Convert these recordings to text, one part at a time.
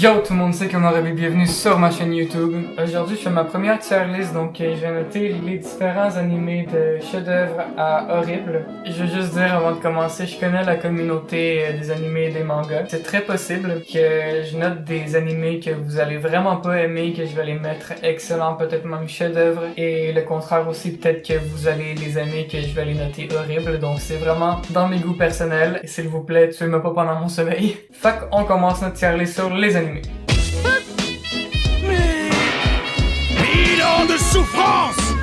Yo tout le monde, c'est Konorabi, bienvenue sur ma chaîne YouTube. Aujourd'hui je fais ma première tier list, donc je vais noter les différents animés de chef-d'œuvre à horrible. Je veux juste dire avant de commencer, je connais la communauté des animés et des mangas. C'est très possible que je note des animés que vous allez vraiment pas aimer, que je vais les mettre excellents, peut-être même chef-d'œuvre, et le contraire aussi, peut-être que vous allez les aimer, que je vais les noter horribles. Donc c'est vraiment dans mes goûts personnels. Et s'il vous plaît, tuez-moi pas pendant mon sommeil. Fait qu'on commence notre tier list sur les animés. Mille ans de souffrance!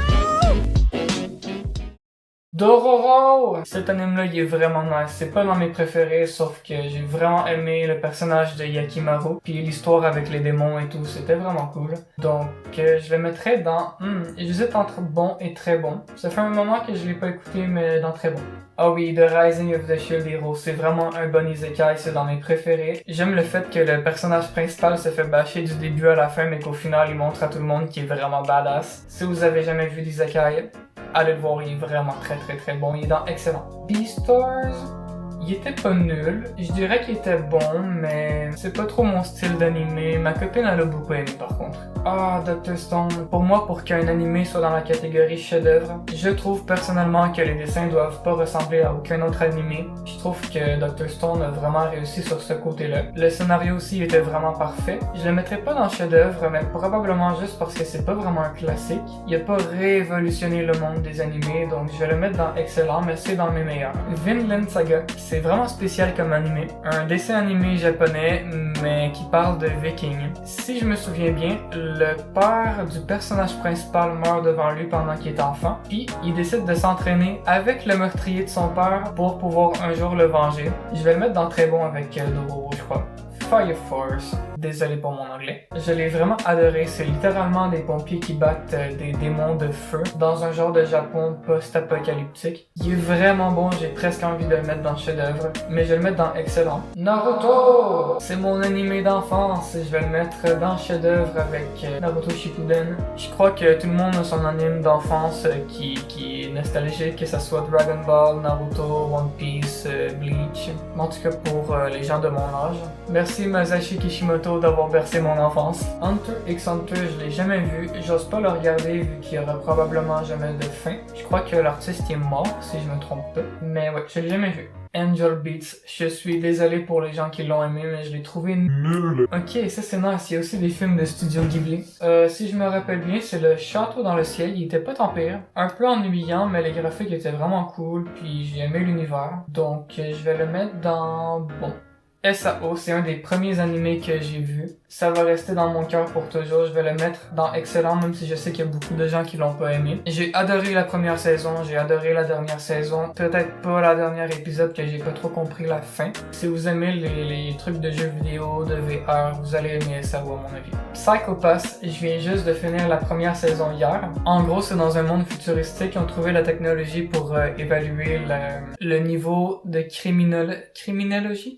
Dororo! Cet anime-là, il est vraiment nice. C'est pas dans mes préférés, sauf que j'ai vraiment aimé le personnage de Yakimaru. Puis l'histoire avec les démons et tout, c'était vraiment cool. Donc, je le mettrais dans... j'hésite entre bon et très bon. Ça fait un moment que je l'ai pas écouté, mais dans très bon. Ah oui, The Rising of the Shield Hero, c'est vraiment un bon isekai, c'est dans mes préférés. J'aime le fait que le personnage principal se fait bâcher du début à la fin, mais qu'au final, il montre à tout le monde qu'il est vraiment badass. Si vous avez jamais vu d'isekai, allez le voir, il est vraiment très bon, il est dans excellent. Beastars, il était pas nul, je dirais qu'il était bon, mais c'est pas trop mon style d'animé. Ma copine elle a beaucoup aimé par contre. Ah, Dr. Stone, pour moi, pour qu'un animé soit dans la catégorie chef-d'œuvre, je trouve personnellement que les dessins doivent pas ressembler à aucun autre animé. Je trouve que Dr. Stone a vraiment réussi sur ce côté-là. Le scénario aussi était vraiment parfait. Je le mettrais pas dans chef-d'œuvre, mais probablement juste parce que c'est pas vraiment un classique. Il a pas révolutionné le monde des animés, donc je vais le mettre dans excellent, mais c'est dans mes meilleurs. Vinland Saga, c'est vraiment spécial comme animé. Un dessin animé japonais, mais qui parle de vikings. Si je me souviens bien, le père du personnage principal meurt devant lui pendant qu'il est enfant, puis il décide de s'entraîner avec le meurtrier de son père pour pouvoir un jour le venger. Je vais le mettre dans très bon avec Dororo, je crois. Fire Force. Désolé pour mon anglais. Je l'ai vraiment adoré. C'est littéralement des pompiers qui battent des démons de feu dans un genre de Japon post-apocalyptique. Il est vraiment bon. J'ai presque envie de le mettre dans chef-d'œuvre, mais je vais le mettre dans excellent. Naruto! C'est mon animé d'enfance. Je vais le mettre dans chef-d'œuvre avec Naruto Shippuden. Je crois que tout le monde a son anime d'enfance qui est nostalgique, que ce soit Dragon Ball, Naruto, One Piece, Bleach. En tout cas pour les gens de mon âge. Merci Masashi Kishimoto d'avoir bercé mon enfance. Hunter x Hunter, je l'ai jamais vu, j'ose pas le regarder vu qu'il y aura probablement jamais de fin. Je crois que l'artiste est mort, si je me trompe pas. Mais ouais, je l'ai jamais vu. Angel Beats, je suis désolé pour les gens qui l'ont aimé, mais je l'ai trouvé nul. Ok, ça c'est nice, il y a aussi des films de Studio Ghibli. Si je me rappelle bien, c'est le Château dans le ciel, il était pas tant pire. Un peu ennuyant, mais les graphiques étaient vraiment cool, puis j'ai aimé l'univers. Donc je vais le mettre dans bon. SAO, c'est un des premiers animés que j'ai vu. Ça va rester dans mon cœur pour toujours. Je vais le mettre dans excellent, même si je sais qu'il y a beaucoup de gens qui l'ont pas aimé. J'ai adoré la première saison, j'ai adoré la dernière saison. Peut-être pas la dernière épisode que j'ai pas trop compris la fin. Si vous aimez les trucs de jeux vidéo, de VR, vous allez aimer SAO à mon avis. Psycho Pass, je viens juste de finir la première saison hier. En gros, c'est dans un monde futuristique. Ils ont trouvé la technologie pour évaluer le niveau de criminologie,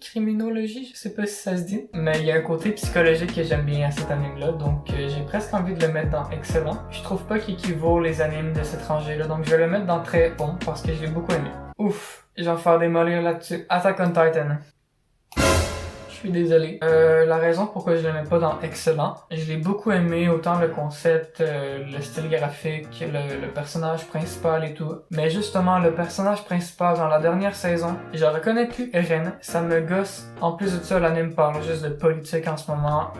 je sais pas si ça se dit, mais il y a un côté psychologique que j'aime bien à cet anime-là, donc j'ai presque envie de le mettre dans excellent. Je trouve pas qu'il équivaut les animes de cet rangée-là, donc je vais le mettre dans très bon parce que je l'ai beaucoup aimé. Ouf, je vais me faire démolir là-dessus. Attack on Titan. Je suis désolé. La raison pourquoi je le mets pas dans excellent, je l'ai beaucoup aimé, autant le concept, le style graphique, le personnage principal et tout. Mais justement, le personnage principal dans la dernière saison, je reconnais plus Eren, ça me gosse. En plus de ça, l'anime parle juste de politique en ce moment.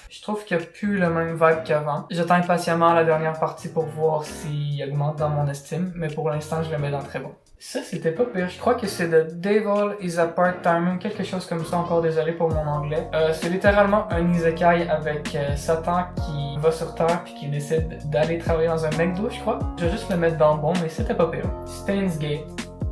Je trouve qu'il y a plus le même vibe qu'avant. J'attends impatiemment la dernière partie pour voir s'il augmente dans mon estime, mais pour l'instant, je le mets dans très bon. Ça, c'était pas pire. Je crois que c'est The Devil is a Part-Timer, quelque chose comme ça, encore désolé pour mon anglais. C'est littéralement un isekai avec Satan qui va sur Terre puis qui décide d'aller travailler dans un McDo, je crois. Je vais juste le mettre dans bon, mais c'était pas pire. Steins Gate.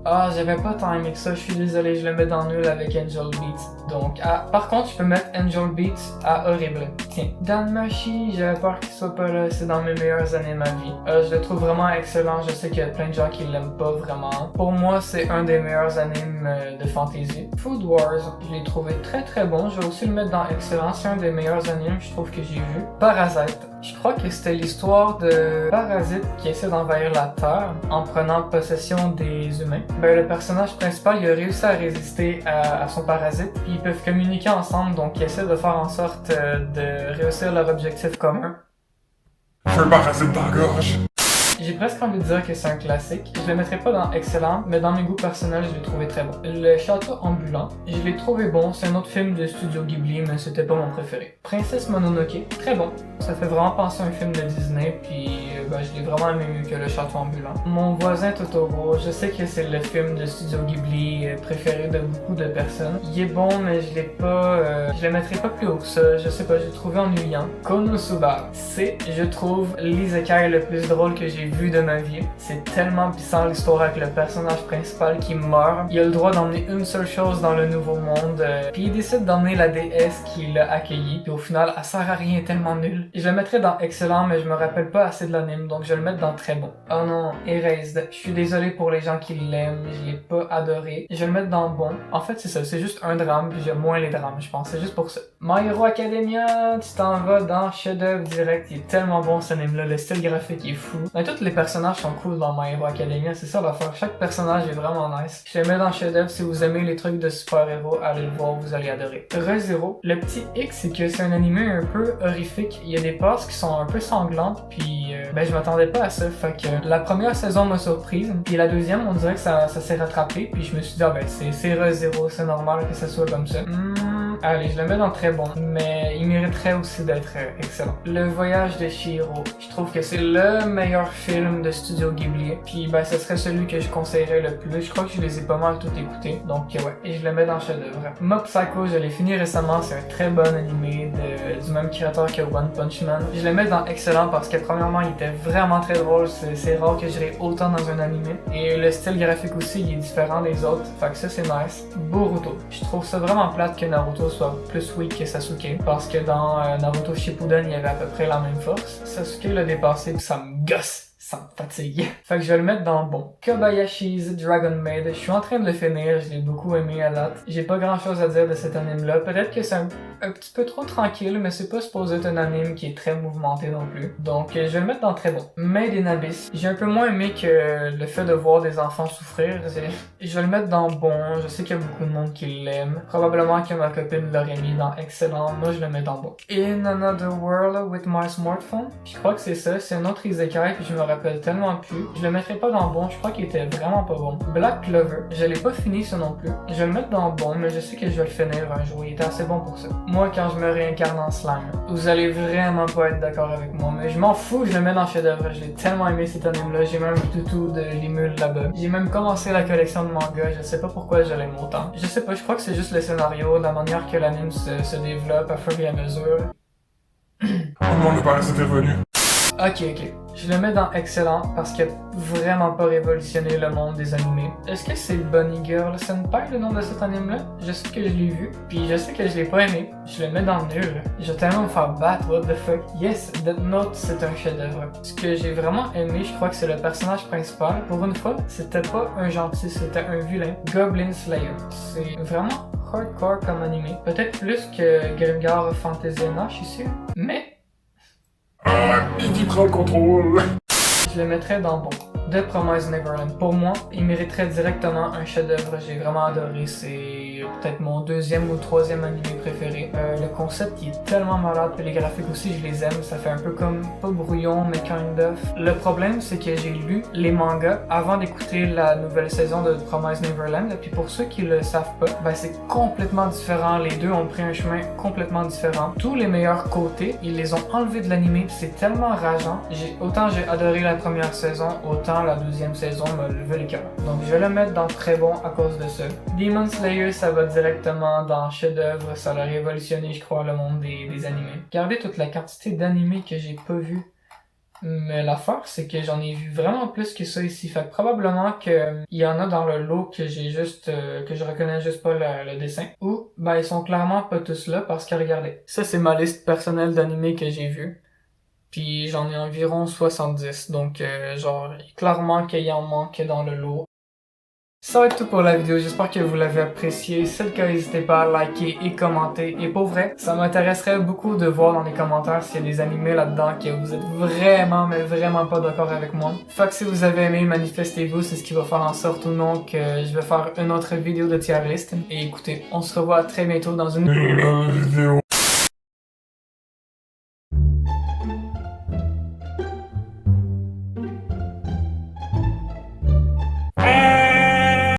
Ah, j'avais pas tant aimé que ça, je suis désolé, je le mets dans nul avec Angel Beats. Donc, par contre, je peux mettre Angel Beats à horrible. Tiens, Danmachi, j'avais peur qu'il soit pas là, c'est dans mes meilleurs années de ma vie. Je le trouve vraiment excellent, je sais qu'il y a plein de gens qui l'aiment pas vraiment. Pour moi, c'est un des meilleurs animes de fantasy. Food Wars, je l'ai trouvé très bon, je vais aussi le mettre dans excellent, c'est un des meilleurs animes, je trouve que j'ai vu. Parasite. Je crois que c'était l'histoire de parasites qui essaient d'envahir la Terre en prenant possession des humains. Ben, le personnage principal, il a réussi à résister à son parasite, puis ils peuvent communiquer ensemble, donc ils essaient de faire en sorte de réussir leur objectif commun. Je veux un parasite dans la gorge. J'ai presque envie de dire que c'est un classique. Je le mettrais pas dans excellent, mais dans mes goûts personnels, je l'ai trouvé très bon. Le château ambulant, je l'ai trouvé bon. C'est un autre film de Studio Ghibli, mais c'était pas mon préféré. Princesse Mononoke, très bon. Ça fait vraiment penser à un film de Disney, puis je l'ai vraiment aimé mieux que le château ambulant. Mon voisin Totoro, je sais que c'est le film de Studio Ghibli préféré de beaucoup de personnes. Il est bon, mais je l'ai pas, je le mettrais pas plus haut que ça. Je sais pas, j'ai trouvé ennuyant. Konosuba, c'est, je trouve, l'isekai le plus drôle que j'ai vu de ma vie. C'est tellement puissant l'histoire avec le personnage principal qui meurt. Il a le droit d'emmener une seule chose dans le nouveau monde, puis il décide d'emmener la déesse qui l'a accueilli, puis au final, elle sert à rien, tellement nulle. Je le mettrais dans excellent, mais je me rappelle pas assez de l'anime, donc je vais le mettre dans très bon. Oh non, Erased. Je suis désolé pour les gens qui l'aiment, je l'ai pas adoré. Je vais le mettre dans bon. En fait, c'est ça, c'est juste un drame, puis j'aime moins les drames, je pense, c'est juste pour ça. My Hero Academia, tu t'en vas dans chef-d'œuvre direct, il est tellement bon ce anime-là, le style graphique est fou. Mais tous les personnages sont cool dans My Hero Academia, c'est ça l'affaire. Chaque personnage est vraiment nice. Je le mets dans chef-d'œuvre. Si vous aimez les trucs de super-héros, allez le voir, vous allez adorer. Re:Zero. Le petit X, c'est que c'est un animé un peu horrifique. Il y a des passes qui sont un peu sanglantes, puis je m'attendais pas à ça. Fait que la première saison m'a surprise, puis la deuxième, on dirait que ça s'est rattrapé, puis je me suis dit, c'est Re:Zero, c'est normal que ça soit comme ça. Allez, je le mets dans très bon, mais il mériterait aussi d'être excellent. Le voyage de Chihiro. Je trouve que c'est le meilleur film de Studio Ghibli, puis ce serait celui que je conseillerais le plus. Je crois que je les ai pas mal tout écoutés, donc ouais, et je le mets dans chef-d'œuvre. Mob Psycho, je l'ai fini récemment, c'est un très bon animé du même créateur que One Punch Man. Je le mets dans excellent parce que premièrement, il était vraiment très drôle, c'est rare que je l'ai autant dans un animé, et le style graphique aussi, il est différent des autres, fait que ça c'est nice. Boruto. Je trouve ça vraiment plate que Naruto soit plus weak que Sasuke, parce que dans Naruto Shippuden, il y avait à peu près la même force. Sasuke l'a dépassé, puis ça me gosse. Ça me fatigue. Fait que je vais le mettre dans bon. Kobayashi's Dragon Maid. Je suis en train de le finir, je l'ai beaucoup aimé à date. J'ai pas grand chose à dire de cet anime-là. Peut-être que c'est un petit peu trop tranquille, mais c'est pas supposé être un anime qui est très mouvementé non plus. Donc je vais le mettre dans très bon. Made in Abyss. J'ai un peu moins aimé que le fait de voir des enfants souffrir. Je vais le mettre dans bon. Je sais qu'il y a beaucoup de monde qui l'aime. Probablement que ma copine l'aurait mis dans excellent. Moi je le mets dans bon. In Another World with My Smartphone. Je crois que c'est ça. C'est un autre isekai puis je me rappelle tellement plus. Je le mettrai pas dans bon, je crois qu'il était vraiment pas bon. Black Clover, je l'ai pas fini ça non plus. Je vais le mettre dans bon, mais je sais que je vais le finir un jour, il était assez bon pour ça. Moi, quand je me réincarne en slime, vous allez vraiment pas être d'accord avec moi, mais je m'en fous, je le mets dans chef-d'œuvre. Je l'ai tellement aimé cet anime-là, j'ai même tout de l'émule là-bas. J'ai même commencé la collection de manga, je sais pas pourquoi je l'aime autant. Je sais pas, je crois que c'est juste le scénario, la manière que l'anime se développe à fur et à mesure. Oh non, le parasite est revenu. Ok. Je le mets dans excellent parce qu'il a vraiment pas révolutionné le monde des animés. Est-ce que c'est Bunny Girl Senpai le nom de cet anime-là? Je sais que je l'ai vu, puis je sais que je l'ai pas aimé. Je le mets dans nul. Je vais tellement me faire battre, what the fuck. Yes, Death Note, c'est un chef-d'œuvre. Ce que j'ai vraiment aimé, je crois que c'est le personnage principal. Pour une fois, c'était pas un gentil, c'était un vilain. Goblin Slayer. C'est vraiment hardcore comme animé. Peut-être plus que Grimgar Fantasia, je suis sûr. Mais Qui prend le contrôle? je le mettrais dans bon. The Promised Neverland. Pour moi, il mériterait directement un chef-d'œuvre. J'ai vraiment adoré. C'est peut-être mon deuxième ou troisième animé préféré. Le concept, il est tellement malade. Puis les graphiques aussi, je les aime. Ça fait un peu comme, pas brouillon, mais kind of. Le problème, c'est que j'ai lu les mangas avant d'écouter la nouvelle saison de The Promised Neverland. Puis pour ceux qui le savent pas, c'est complètement différent. Les deux ont pris un chemin complètement différent. Tous les meilleurs côtés, ils les ont enlevés de l'animé. C'est tellement rageant. Autant j'ai adoré la première saison, autant la deuxième saison m'a levé le cœur. Donc je vais le mettre dans très bon à cause de ça. Demon Slayer, ça va directement dans chef-d'œuvre. Ça a révolutionné, je crois, le monde des animés. Regardez toute la quantité d'animés que j'ai pas vu. Mais l'affaire, c'est que j'en ai vu vraiment plus que ça ici. Fait que probablement qu'il y en a dans le lot que j'ai juste, que je reconnais juste pas le dessin. Ou, ils sont clairement pas tous là parce que regardez. Ça, c'est ma liste personnelle d'animés que j'ai vu. Puis j'en ai environ 70, donc clairement qu'il y en manque dans le lot. Ça va être tout pour la vidéo, j'espère que vous l'avez apprécié. Si c'est le cas, n'hésitez pas à liker et commenter. Et pour vrai, ça m'intéresserait beaucoup de voir dans les commentaires s'il y a des animés là-dedans que vous êtes vraiment, mais vraiment pas d'accord avec moi. Fait que si vous avez aimé, manifestez-vous, c'est ce qui va faire en sorte ou non que je vais faire une autre vidéo de tier list. Et écoutez, on se revoit très bientôt dans une Et la vidéo.